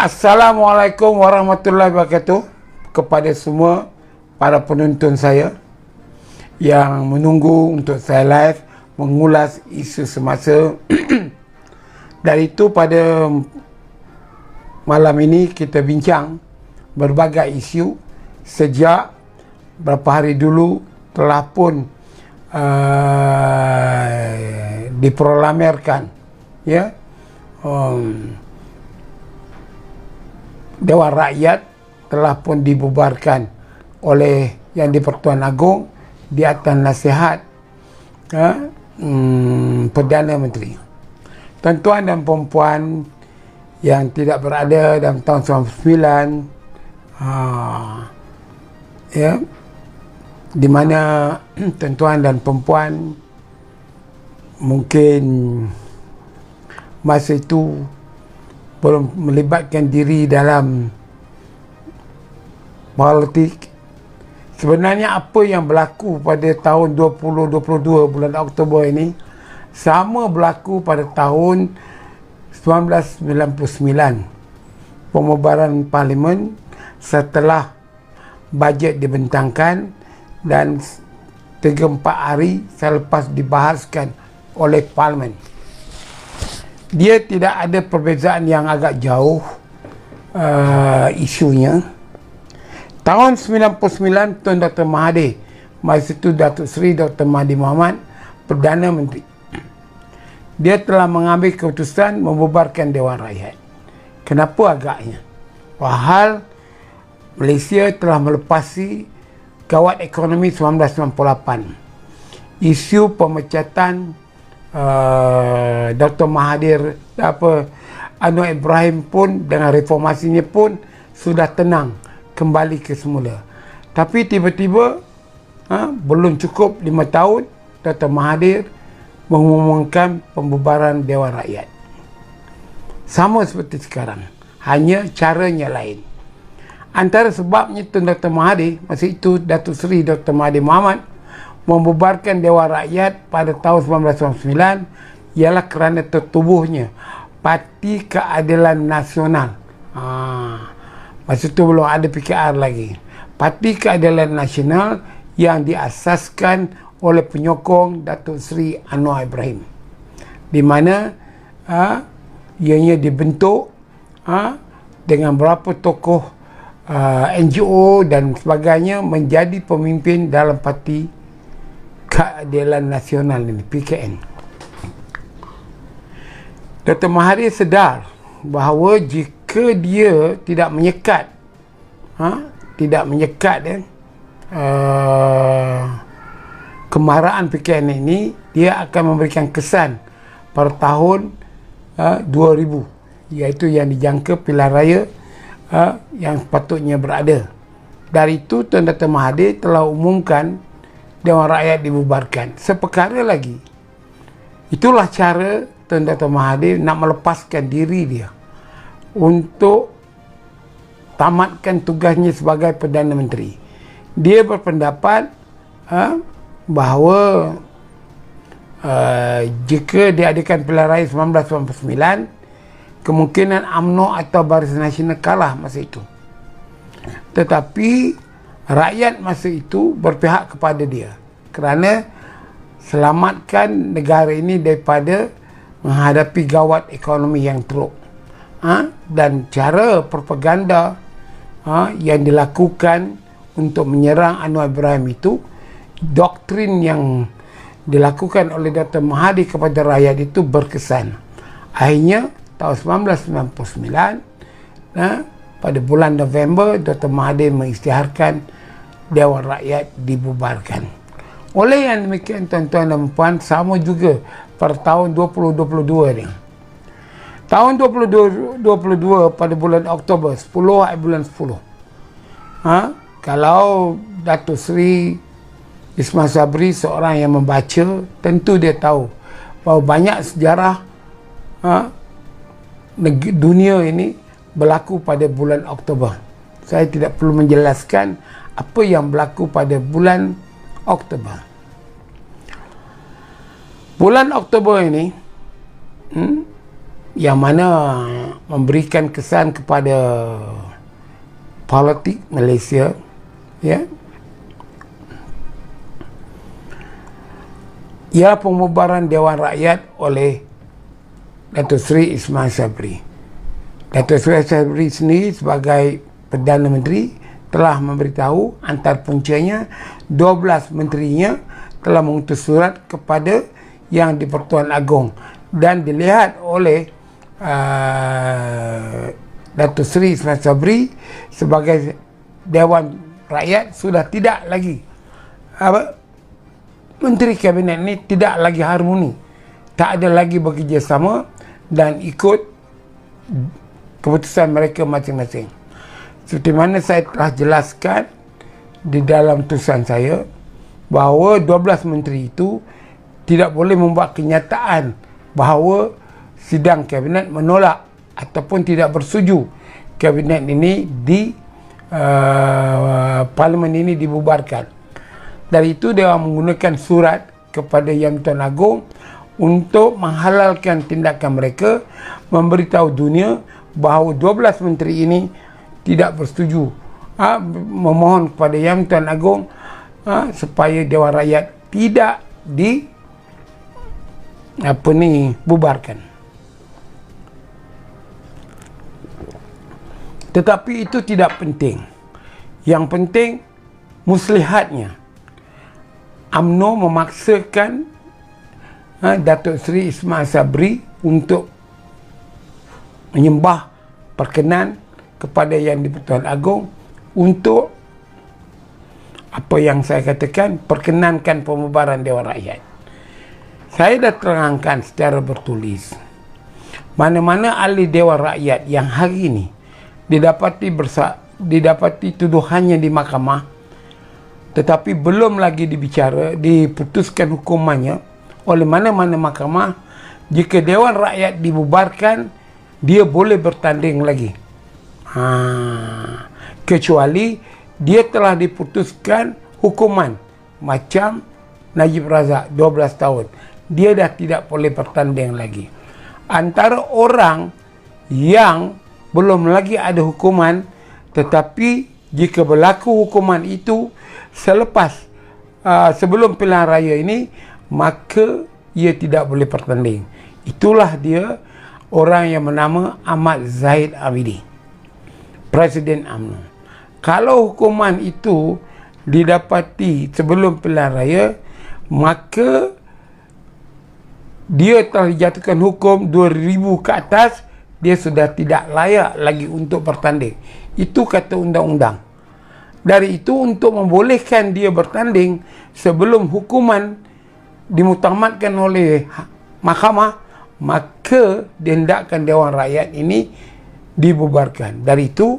Assalamualaikum warahmatullahi wabarakatuh kepada semua para penonton saya yang menunggu untuk saya live mengulas isu semasa. Dari itu pada malam ini kita bincang berbagai isu sejak berapa hari dulu telah pun diproklamirkan ya, Dewan Rakyat telah pun dibubarkan oleh Yang di-Pertuan Agong di atas nasihat Perdana Menteri. Tuan-tuan dan puan-puan yang tidak berada dalam tahun 99, ya, di mana tuan-tuan dan puan-puan mungkin masa itu belum melibatkan diri dalam politik. Sebenarnya apa yang berlaku pada tahun 2022 bulan Oktober ini sama berlaku pada tahun 1999, pembubaran parlimen setelah bajet dibentangkan dan 3-4 hari selepas dibahaskan oleh parlimen. Dia tidak ada perbezaan yang agak jauh isunya. Tahun 99, Tuan Dr. Mahathir, masa itu Datuk Seri Dr. Mahathir Mohamad, Perdana Menteri, dia telah mengambil keputusan membubarkan Dewan Rakyat. Kenapa agaknya? Walhal Malaysia telah melepasi gawat ekonomi 1998. Isu pemecatan Dr. Mahathir Anwar Ibrahim pun dengan reformasinya pun sudah tenang kembali ke semula. Tapi tiba-tiba belum cukup 5 tahun Dr. Mahathir mengumumkan pembubaran Dewan Rakyat. Sama seperti sekarang, hanya caranya lain. Antara sebabnya Tun Dr. Mahathir, masa itu Datuk Seri Dr. Mahathir Mohamad, membubarkan Dewan Rakyat pada tahun 1999 ialah kerana tertubuhnya Parti Keadilan Nasional. Masa itu belum ada PKR lagi. Parti Keadilan Nasional yang diasaskan oleh penyokong Datuk Seri Anwar Ibrahim, di mana ianya dibentuk dengan beberapa tokoh NGO dan sebagainya menjadi pemimpin dalam Parti Keadilan Nasional ini, PKN. Dr. Mahathir sedar bahawa jika dia tidak menyekat kemarahan PKN ini, dia akan memberikan kesan pada tahun 2000, iaitu yang dijangka pilihan raya yang sepatutnya berada. Dari itu Tuan Dr. Mahathir telah umumkan Dewan Rakyat dibubarkan. Seperkara lagi, itulah cara Tuan Dr. Mahathir nak melepaskan diri dia untuk tamatkan tugasnya sebagai Perdana Menteri. Dia berpendapat bahawa jika diadakan pilihan raya 1999, kemungkinan UMNO atau Barisan Nasional kalah masa itu. Tetapi rakyat masa itu berpihak kepada dia kerana selamatkan negara ini daripada menghadapi gawat ekonomi yang teruk. Dan cara propaganda yang dilakukan untuk menyerang Anwar Ibrahim itu, doktrin yang dilakukan oleh Dr. Mahathir kepada rakyat itu berkesan. Akhirnya tahun 1999, pada bulan November, Dr. Mahathir mengisytiharkan Dewan Rakyat dibubarkan. Oleh yang demikian, tuan-tuan dan puan, sama juga pada tahun 2022 ni. Tahun 2022 pada bulan Oktober, 10 bulan 10. Kalau Datuk Seri Ismail Sabri seorang yang membaca, tentu dia tahu bahawa banyak sejarah dunia ini berlaku pada bulan Oktober. Saya tidak perlu menjelaskan apa yang berlaku pada bulan Oktober. Bulan Oktober ini yang mana memberikan kesan kepada politik Malaysia, ya. Ia pembubaran Dewan Rakyat oleh Datuk Seri Ismail Sabri. Datuk Seri Sabri sendiri sebagai Perdana Menteri telah memberitahu antara puncanya 12 menterinya telah mengutus surat kepada Yang di-Pertuan Agong dan dilihat oleh Datuk Seri Ismail Sabri sebagai Dewan Rakyat sudah tidak lagi Menteri Kabinet ini tidak lagi harmoni, tak ada lagi bekerjasama dan ikut keputusan mereka masing-masing. Seperti mana saya telah jelaskan di dalam tulisan saya, bahawa 12 menteri itu tidak boleh membuat kenyataan bahawa sidang kabinet menolak ataupun tidak bersetuju kabinet ini di parlimen ini dibubarkan. Dari itu dia menggunakan surat kepada Yang di-Pertuan Agong untuk menghalalkan tindakan mereka, memberitahu dunia bahawa 12 menteri ini tidak bersetuju, memohon kepada Yang di-Pertuan Agong supaya Dewan Rakyat tidak bubarkan. Tetapi itu tidak penting. Yang penting muslihatnya. UMNO memaksakan Datuk Seri Ismail Sabri untuk menyembah perkenan kepada Yang di-Pertuan Agong untuk apa yang saya katakan, perkenankan pembubaran Dewan Rakyat. Saya dah terangkan secara bertulis mana-mana ahli Dewan Rakyat yang hari ini didapati tuduhannya di mahkamah tetapi belum lagi diputuskan hukumannya oleh mana-mana mahkamah, jika Dewan Rakyat dibubarkan, dia boleh bertanding lagi. Kecuali dia telah diputuskan hukuman macam Najib Razak 12 tahun. Dia dah tidak boleh bertanding lagi. Antara orang yang belum lagi ada hukuman, tetapi jika berlaku hukuman itu selepas sebelum pilihan raya ini, maka ia tidak boleh bertanding. Itulah dia orang yang bernama Ahmad Zahid Hamidi, Presiden UMNO. Kalau hukuman itu didapati sebelum pilihan raya, maka dia telah dijatuhkan hukum 2000 ke atas, dia sudah tidak layak lagi untuk bertanding. Itu kata undang-undang. Dari itu, untuk membolehkan dia bertanding sebelum hukuman dimutamatkan oleh mahkamah, maka dihendakkan Dewan Rakyat ini dibubarkan. Dari itu,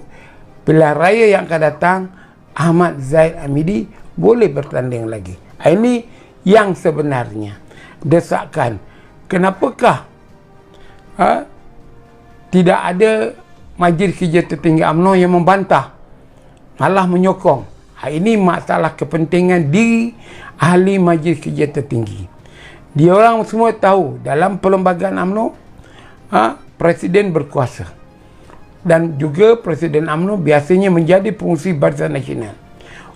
pilihan raya yang akan datang, Ahmad Zahid Hamidi boleh bertanding lagi. Ini yang sebenarnya desakan. Kenapakah tidak ada Majlis Kerja Tertinggi UMNO yang membantah, malah menyokong? Ini masalah kepentingan diri ahli Majlis Kerja Tertinggi. Dia orang semua tahu dalam perlembagaan UMNO, Presiden berkuasa. Dan juga Presiden UMNO biasanya menjadi pengurusi Barisan Nasional.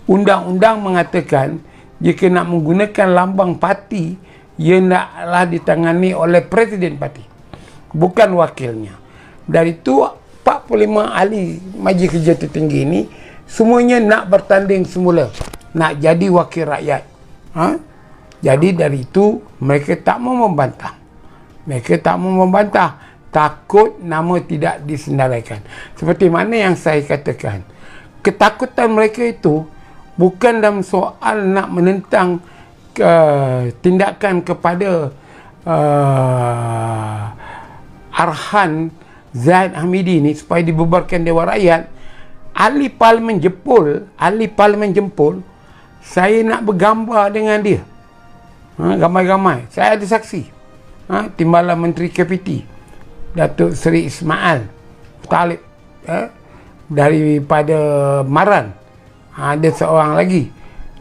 Undang-undang mengatakan jika nak menggunakan lambang parti, ia naklah ditangani oleh Presiden parti, bukan wakilnya. Dari itu 45 ahli Majlis Kerja Tertinggi ini semuanya nak bertanding semula, nak jadi wakil rakyat. Jadi dari itu mereka tak mau membantah. Takut nama tidak disenaraikan. Seperti mana yang saya katakan, ketakutan mereka itu bukan dalam soal nak menentang tindakan kepada arahan Zahid Hamidi ini supaya dibubarkan Dewan Rakyat. Ahli Parlimen Jempol, saya nak bergambar dengan dia, ramai-ramai. Saya ada saksi, Timbalan Menteri KPT Datuk Seri Ismail Talib, daripada Maran. Ada seorang lagi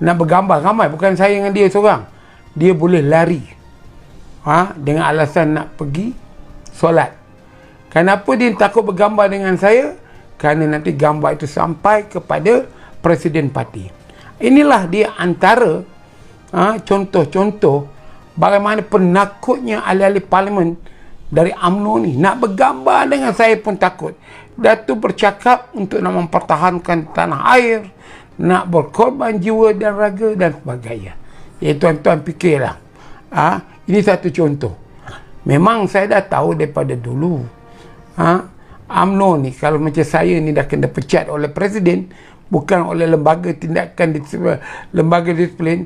nak bergambar, ramai, bukan saya dengan dia seorang. Dia boleh lari dengan alasan nak pergi solat. Kenapa dia takut bergambar dengan saya? Kerana nanti gambar itu sampai kepada Presiden Parti. Inilah dia antara contoh-contoh bagaimana penakutnya ahli-ahli parlimen dari UMNO ni. Nak bergambar dengan saya pun takut. Datuk bercakap untuk nak mempertahankan tanah air, nak berkorban jiwa dan raga dan sebagainya. Ya, tuan-tuan fikirlah. Ini satu contoh. Memang saya dah tahu daripada dulu. UMNO ni kalau macam saya ni dah kena pecat oleh Presiden, bukan oleh lembaga tindakan lembaga disiplin,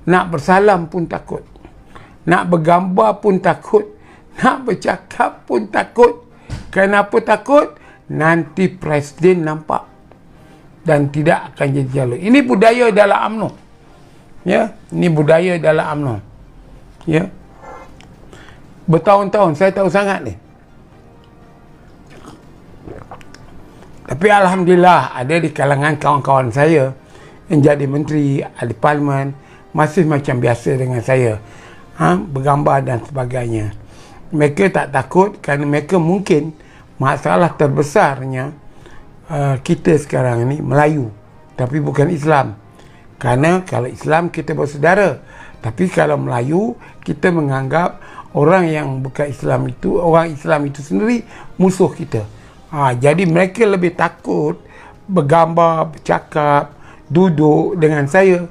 nak bersalam pun takut, nak bergambar pun takut, nak bercakap pun takut. Kenapa takut? Nanti Presiden nampak dan tidak akan jadi jalur. Ini budaya dalam UMNO. Ya, ini budaya dalam UMNO. Ya. Bertahun-tahun saya tahu sangat ni. Tapi alhamdulillah ada di kalangan kawan-kawan saya yang jadi menteri, ahli parlimen, masih macam biasa dengan saya. Bergambar dan sebagainya. Mereka tak takut kerana mereka mungkin masalah terbesarnya kita sekarang ni Melayu, tapi bukan Islam. Kerana kalau Islam kita bersaudara, tapi kalau Melayu kita menganggap orang yang bukan Islam itu, orang Islam itu sendiri musuh kita. Jadi mereka lebih takut bergambar, bercakap, duduk dengan saya.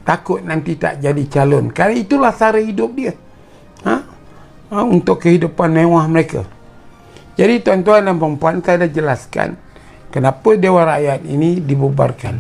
Takut nanti tak jadi calon. Kerana itulah cara hidup dia. Untuk kehidupan mewah mereka. Jadi tuan-tuan dan puan-puan, saya dah jelaskan kenapa Dewan Rakyat ini dibubarkan.